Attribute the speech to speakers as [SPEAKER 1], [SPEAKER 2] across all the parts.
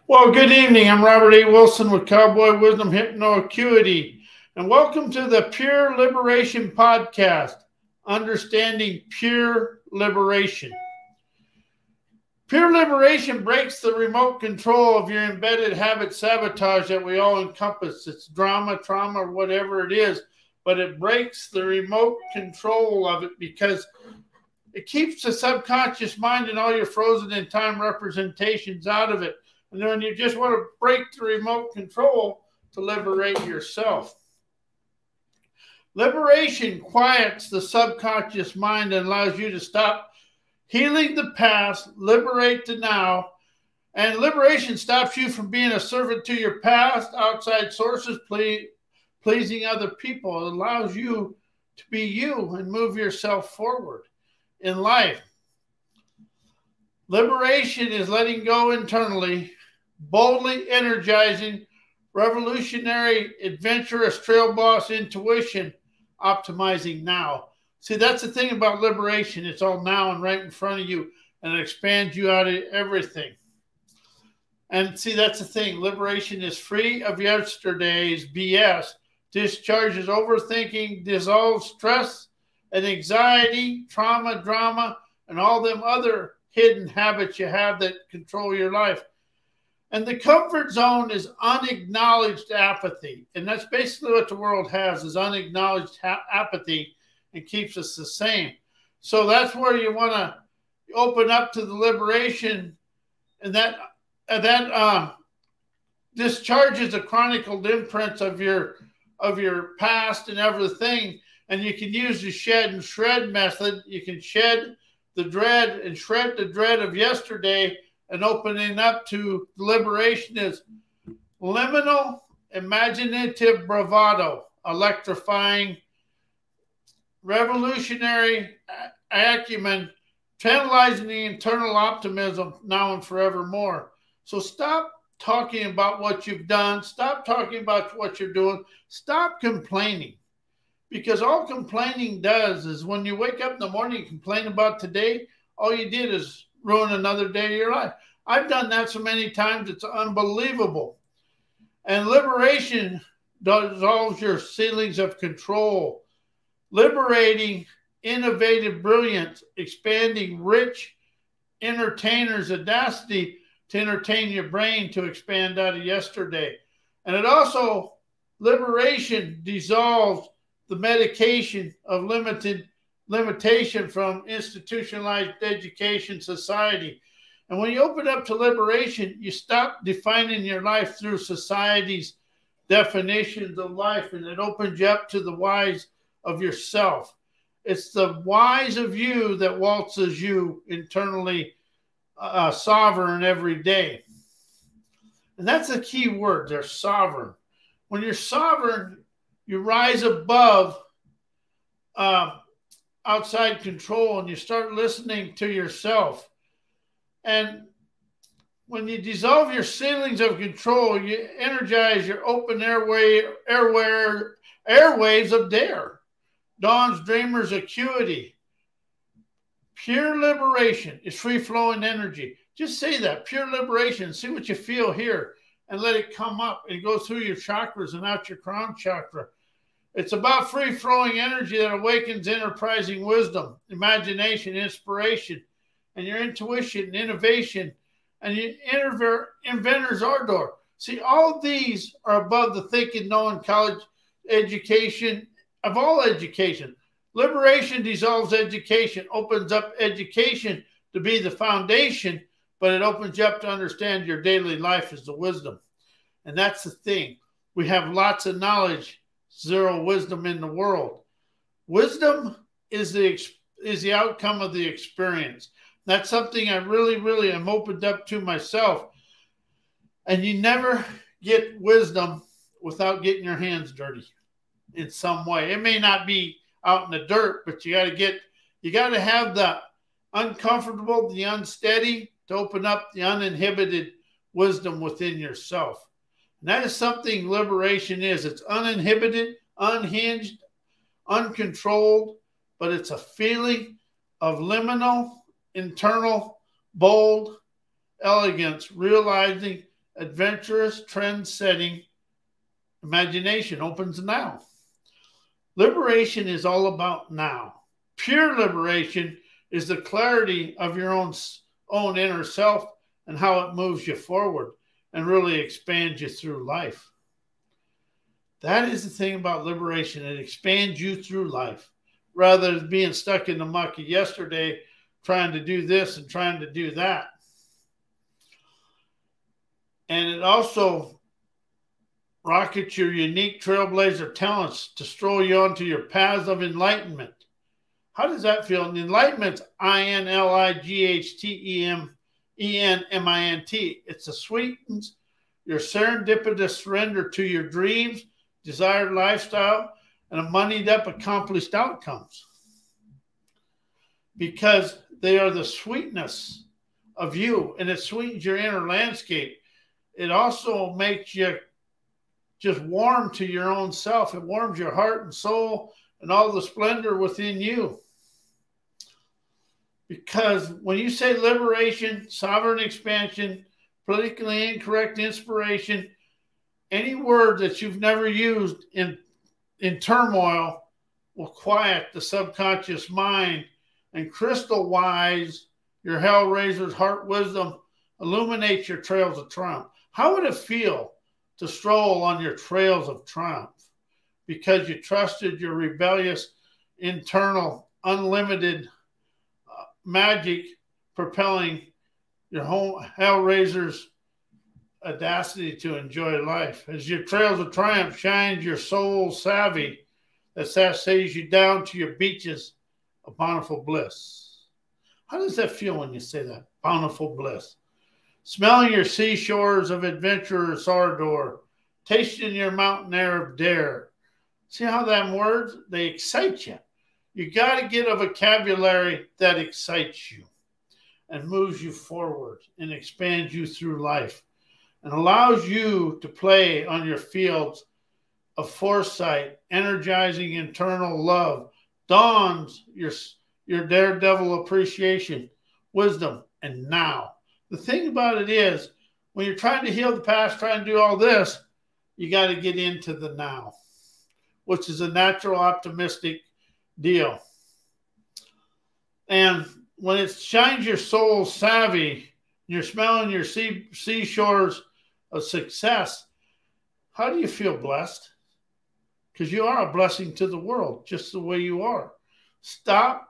[SPEAKER 1] Well, good evening. I'm Robert A. Wilson with Cowboy Wisdom Hypnoacuity, and welcome to the Pure Liberation Podcast, Understanding Pure Liberation. Pure liberation breaks the remote control of your embedded habit sabotage that we all encompass. It's drama, trauma, or whatever it is, but it breaks the remote control of it because it keeps the subconscious mind and all your frozen in time representations out of it. And then you just want to break the remote control to liberate yourself. Liberation quiets the subconscious mind and allows you to stop healing the past, liberate the now, and liberation stops you from being a servant to your past, outside sources, pleasing other people. It allows you to be you and move yourself forward in life. Liberation is letting go internally, boldly energizing, revolutionary, adventurous, trail boss intuition, optimizing now. See, that's the thing about liberation. It's all now and right in front of you, and it expands you out of everything. And see, that's the thing. Liberation is free of yesterday's BS, discharges overthinking, dissolves stress and anxiety, trauma, drama, and all them other hidden habits you have that control your life. And the comfort zone is unacknowledged apathy. And that's basically what the world has, is unacknowledged apathy, and keeps us the same. So that's where you want to open up to the liberation, and that discharges the chronicled imprints of your past and everything. And you can use the shed and shred method. You can shed the dread and shred the dread of yesterday, and opening up to liberation is liminal, imaginative bravado, electrifying, revolutionary acumen, channelizing the internal optimism now and forevermore. So stop talking about what you've done. Stop talking about what you're doing. Stop complaining. Because all complaining does is when you wake up in the morning and complain about today, all you did is ruin another day of your life. I've done that so many times, it's unbelievable. And liberation dissolves your ceilings of control, liberating innovative brilliance, expanding rich entertainers' audacity to entertain your brain to expand out of yesterday. And it also, liberation dissolves the medication of limitation from institutionalized education society. And when you open up to liberation, you stop defining your life through society's definitions of life, and it opens you up to the whys of yourself. It's the whys of you that waltzes you internally sovereign every day. And that's a key word. They're sovereign. When you're sovereign, you rise above outside control, and you start listening to yourself. And when you dissolve your ceilings of control, you energize your open airwaves of dare. Dawn's dreamer's acuity. Pure liberation is free-flowing energy. Just say that, pure liberation. See what you feel here, and let it come up and go through your chakras and out your crown chakra. It's about free-flowing energy that awakens enterprising wisdom, imagination, inspiration, and your intuition and innovation, and your inventor's ardor. See, all these are above the thinking, knowing, college education, of all education. Liberation dissolves education, opens up education to be the foundation, but it opens you up to understand your daily life as the wisdom. And that's the thing. We have lots of knowledge, zero wisdom in the world. Wisdom is the outcome of the experience. That's something I really am opened up to myself. And you never get wisdom without getting your hands dirty in some way. It may not be out in the dirt, but you got to have the uncomfortable, the unsteady, to open up the uninhibited wisdom within yourself. And that is something liberation is. It's uninhibited, unhinged, uncontrolled, but it's a feeling of liminal, internal, bold elegance, realizing adventurous, trend-setting imagination opens now. Liberation is all about now. Pure liberation is the clarity of your own inner self and how it moves you forward and really expands you through life. That is the thing about liberation. It expands you through life rather than being stuck in the muck of yesterday, trying to do this and trying to do that. And it also rockets your unique trailblazer talents to stroll you onto your paths of enlightenment. How does that feel? And enlightenment's INLIGHTEMENMINT. It sweetens your serendipitous surrender to your dreams, desired lifestyle, and a moneyed up accomplished outcomes. Because they are the sweetness of you, and it sweetens your inner landscape. It also makes you just warm to your own self. It warms your heart and soul and all the splendor within you. Because when you say liberation, sovereign expansion, politically incorrect inspiration, any word that you've never used in turmoil will quiet the subconscious mind and crystal wise your Hellraiser's heart wisdom illuminates your trails of triumph. How would it feel to stroll on your trails of triumph because you trusted your rebellious, internal, unlimited magic propelling your whole Hellraiser's audacity to enjoy life? As your trails of triumph shines your soul savvy that says you down to your beaches of bountiful bliss. How does that feel when you say that? Bountiful bliss. Smelling your seashores of adventurous ardor, tasting your mountain air of dare. See how them words, they excite you. You got to get a vocabulary that excites you and moves you forward and expands you through life and allows you to play on your fields of foresight, energizing internal love, dawns your daredevil appreciation, wisdom, and now. The thing about it is, when you're trying to heal the past, trying to do all this, you got to get into the now, which is a natural optimistic deal. And when it shines your soul savvy, you're smelling your seashores of success, how do you feel? Blessed? Because you are a blessing to the world, just the way you are. Stop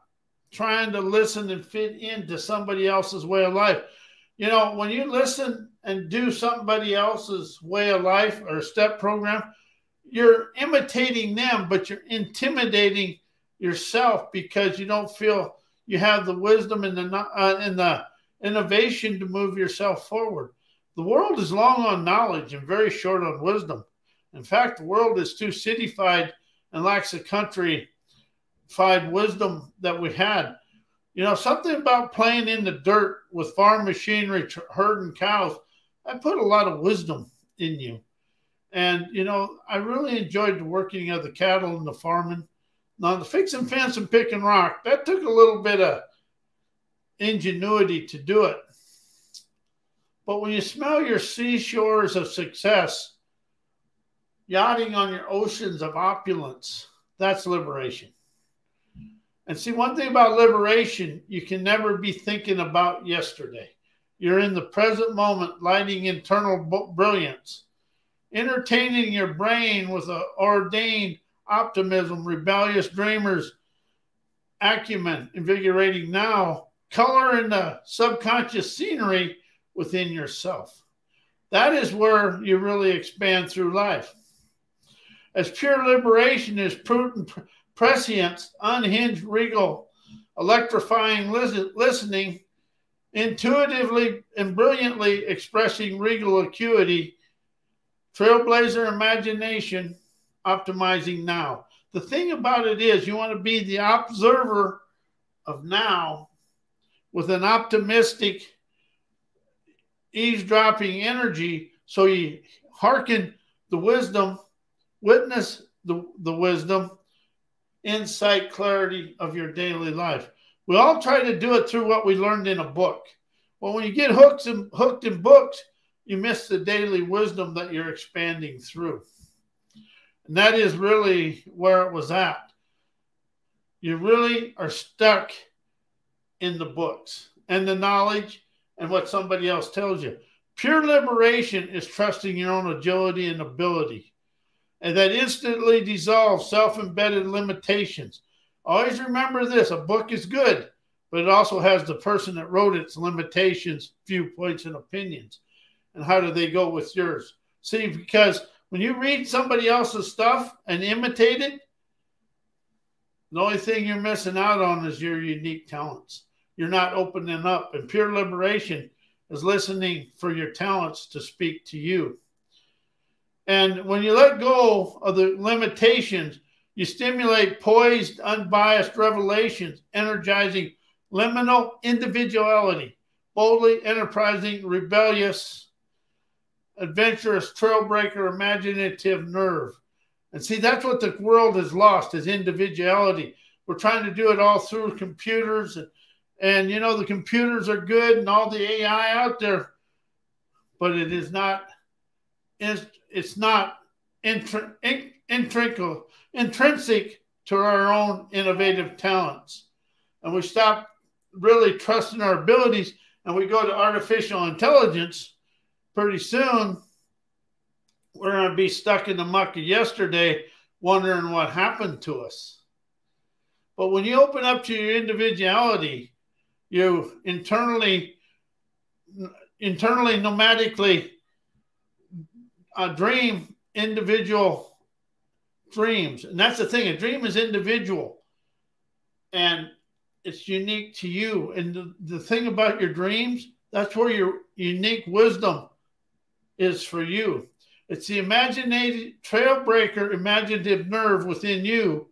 [SPEAKER 1] trying to listen and fit into somebody else's way of life. You know, when you listen and do somebody else's way of life or step program, you're imitating them, but you're intimidating yourself because you don't feel you have the wisdom and the innovation to move yourself forward. The world is long on knowledge and very short on wisdom. In fact, the world is too cityfied and lacks the countrified wisdom that we had. You know, something about playing in the dirt with farm machinery, herding cows, I put a lot of wisdom in you. And, you know, I really enjoyed the working of the cattle and the farming. Now, the fixing fence and picking rock, that took a little bit of ingenuity to do it. But when you smell your seashores of success, yachting on your oceans of opulence, that's liberation. And see, one thing about liberation, you can never be thinking about yesterday. You're in the present moment, lighting internal brilliance, entertaining your brain with an ordained optimism, rebellious dreamers, acumen, invigorating now, color in the subconscious scenery within yourself. That is where you really expand through life. As pure liberation is prudent prescience, unhinged, regal, electrifying listening, intuitively and brilliantly expressing regal acuity, trailblazer imagination, optimizing now. The thing about it is you want to be the observer of now with an optimistic, eavesdropping energy, so you hearken the wisdom, witness the wisdom, insight, clarity of your daily life. We all try to do it through what we learned in a book. Well, when you get hooked in books, you miss the daily wisdom that you're expanding through. And that is really where it was at. You really are stuck in the books and the knowledge and what somebody else tells you. Pure liberation is trusting your own agility and ability, and that instantly dissolves self-embedded limitations. Always remember this: a book is good, but it also has the person that wrote its limitations, viewpoints, and opinions. And how do they go with yours? See, because when you read somebody else's stuff and imitate it, the only thing you're missing out on is your unique talents. You're not opening up. And pure liberation is listening for your talents to speak to you. And when you let go of the limitations, you stimulate poised, unbiased revelations, energizing liminal individuality, boldly enterprising, rebellious, adventurous, trailbreaker, imaginative nerve. And see, that's what the world has lost, is individuality. We're trying to do it all through computers. And you know, the computers are good and all the AI out there, but it is not, it's not intrinsic to our own innovative talents. And we stop really trusting our abilities and we go to artificial intelligence. Pretty soon, we're going to be stuck in the muck of yesterday wondering what happened to us. But when you open up to your individuality, you internally nomadically dream individual dreams. And that's the thing. A dream is individual. And it's unique to you. And the thing about your dreams, that's where your unique wisdom is for you. It's the imaginative trailbreaker, imaginative nerve within you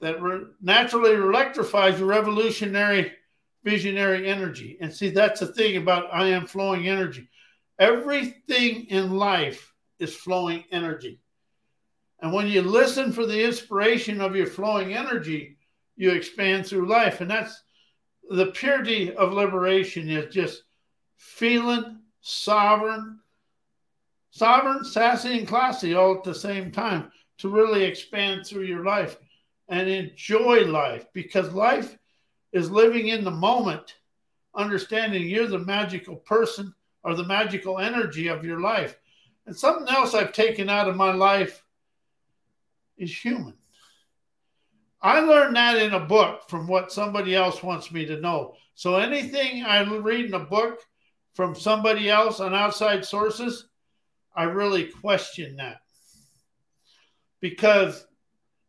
[SPEAKER 1] that naturally electrifies your revolutionary, visionary energy. And see, that's the thing about I am flowing energy. Everything in life is flowing energy. And when you listen for the inspiration of your flowing energy, you expand through life. And that's the purity of liberation, is just feeling sovereign, sassy, and classy all at the same time, to really expand through your life and enjoy life, because life is living in the moment, understanding you're the magical person or the magical energy of your life. And something else I've taken out of my life is human. I learned that in a book from what somebody else wants me to know. So anything I read in a book from somebody else on outside sources, I really question that. Because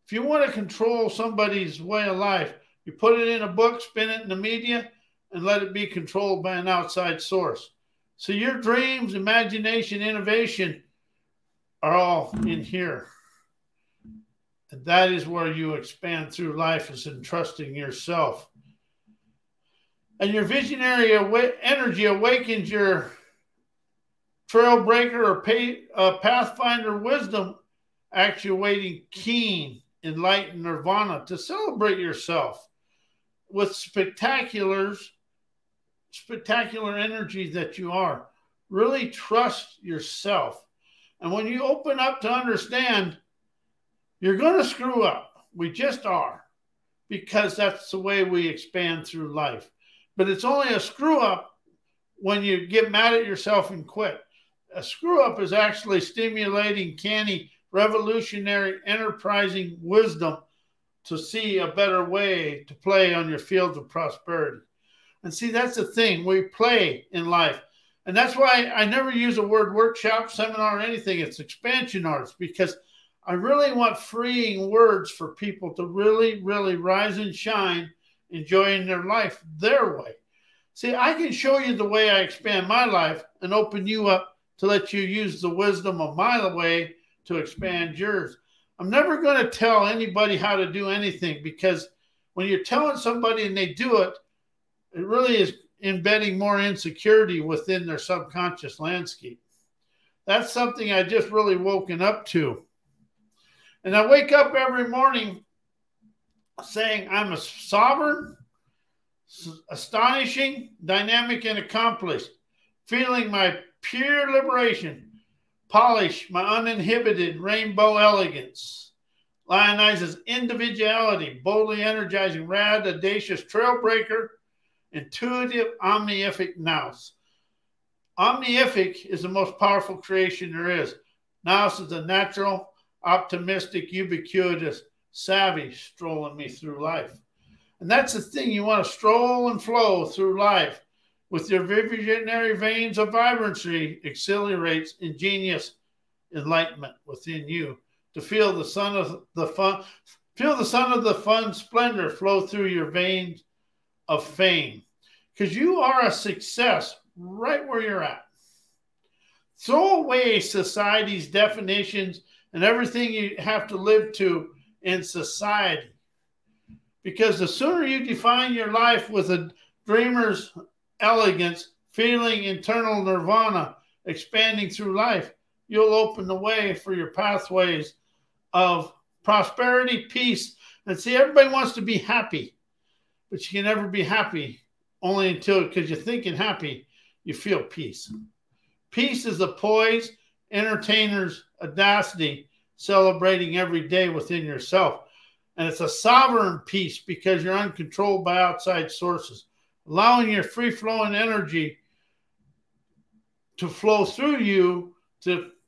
[SPEAKER 1] if you want to control somebody's way of life, you put it in a book, spin it in the media, and let it be controlled by an outside source. So your dreams, imagination, innovation are all in here. And that is where you expand through life, is in trusting yourself. And your visionary energy awakens your trailbreaker or pathfinder wisdom, actuating keen, enlightened nirvana to celebrate yourself with spectacular energy that you are. Really trust yourself. And when you open up to understand, you're going to screw up. We just are, because that's the way we expand through life. But it's only a screw up when you get mad at yourself and quit. A screw up is actually stimulating, canny, revolutionary, enterprising wisdom to see a better way to play on your fields of prosperity. And see, that's the thing. We play in life. And that's why I never use the word workshop, seminar, or anything. It's expansion arts, because I really want freeing words for people to really, really rise and shine, enjoying their life their way. See, I can show you the way I expand my life and open you up to let you use the wisdom of my way to expand yours. I'm never going to tell anybody how to do anything, because when you're telling somebody and they do it, it really is embedding more insecurity within their subconscious landscape. That's something I just really woken up to. And I wake up every morning saying I'm a sovereign, astonishing, dynamic, and accomplished, feeling my pure liberation. Polish my uninhibited rainbow elegance. Lionizes individuality, boldly energizing, rad, audacious, trailbreaker, intuitive, omniific nous. Omniific is the most powerful creation there is. Nous is a natural, optimistic, ubiquitous, savvy strolling me through life. And that's the thing. You want to stroll and flow through life with your visionary veins of vibrancy, accelerates ingenious enlightenment within you. To feel the sun of the fun splendor flow through your veins of fame. Because you are a success right where you're at. Throw away society's definitions and everything you have to live to in society. Because the sooner you define your life with a dreamer's elegance, feeling internal nirvana, expanding through life, you'll open the way for your pathways of prosperity, peace. And see, everybody wants to be happy, but you can never be happy only until, because you're thinking happy, you feel peace. Peace is a poise, entertainer's audacity, celebrating every day within yourself. And it's a sovereign peace because you're uncontrolled by outside sources, allowing your free-flowing energy to flow through you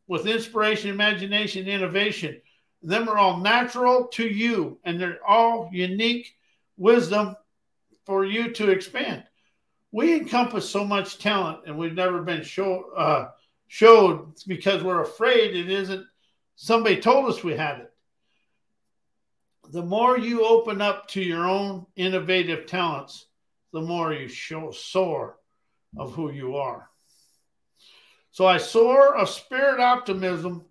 [SPEAKER 1] with inspiration, imagination, innovation. And them are all natural to you, and they're all unique wisdom for you to expand. We encompass so much talent, and we've never been showed because we're afraid it isn't. Somebody told us we had it. The more you open up to your own innovative talents, the more you soar of who you are. So I soar of spirit optimism,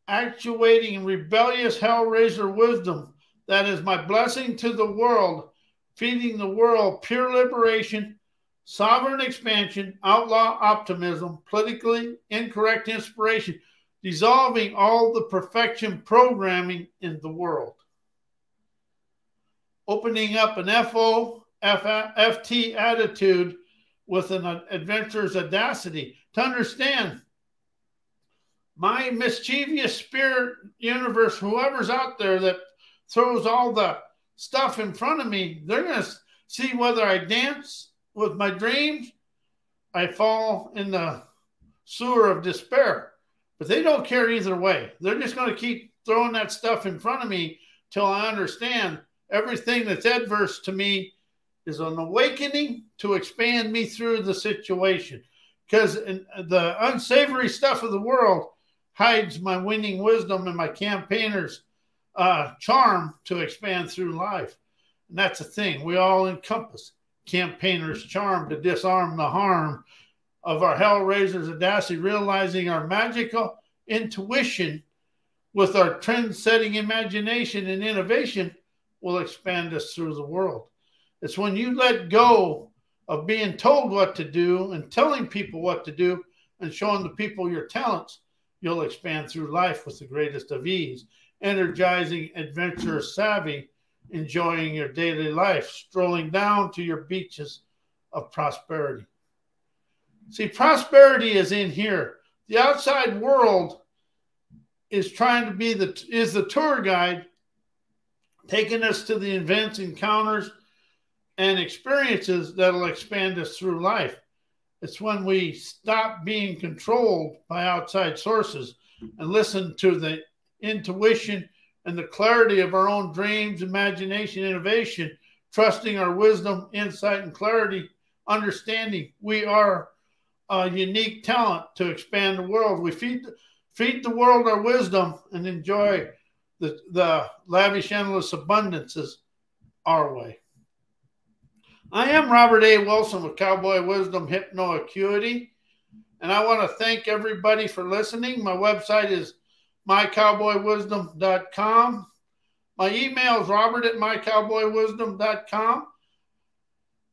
[SPEAKER 1] actuating rebellious hellraiser wisdom that is my blessing to the world, feeding the world pure liberation, sovereign expansion, outlaw optimism, politically incorrect inspiration, dissolving all the perfection programming in the world. Opening up an FT attitude with an adventurous audacity to understand my mischievous spirit universe, whoever's out there that throws all the stuff in front of me, they're going to see whether I dance with my dreams, I fall in the sewer of despair. But they don't care either way. They're just going to keep throwing that stuff in front of me till I understand everything that's adverse to me is an awakening to expand me through the situation. Because the unsavory stuff of the world hides my winning wisdom and my campaigner's charm to expand through life. And that's the thing. We all encompass campaigner's charm to disarm the harm of our hellraiser's audacity, realizing our magical intuition with our trend-setting imagination and innovation will expand us through the world. It's when you let go of being told what to do and telling people what to do and showing the people your talents, you'll expand through life with the greatest of ease, energizing, adventurous, savvy, enjoying your daily life, strolling down to your beaches of prosperity. See, prosperity is in here. The outside world is trying to be the tour guide, taking us to the events, encounters, and experiences that'll expand us through life. It's when we stop being controlled by outside sources and listen to the intuition and the clarity of our own dreams, imagination, innovation, trusting our wisdom, insight, and clarity, understanding we are a unique talent to expand the world. We feed the world our wisdom and enjoy the lavish, endless abundances our way. I am Robert A. Wilson with Cowboy Wisdom Hypno Acuity, and I want to thank everybody for listening. My website is mycowboywisdom.com. My email is robert@mycowboywisdom.com.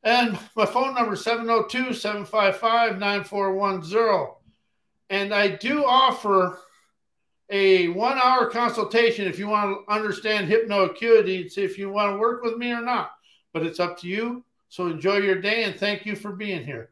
[SPEAKER 1] And my phone number is 702-755-9410. And I do offer a 1-hour consultation if you want to understand hypno acuity and see if you want to work with me or not. But it's up to you. So enjoy your day, and thank you for being here.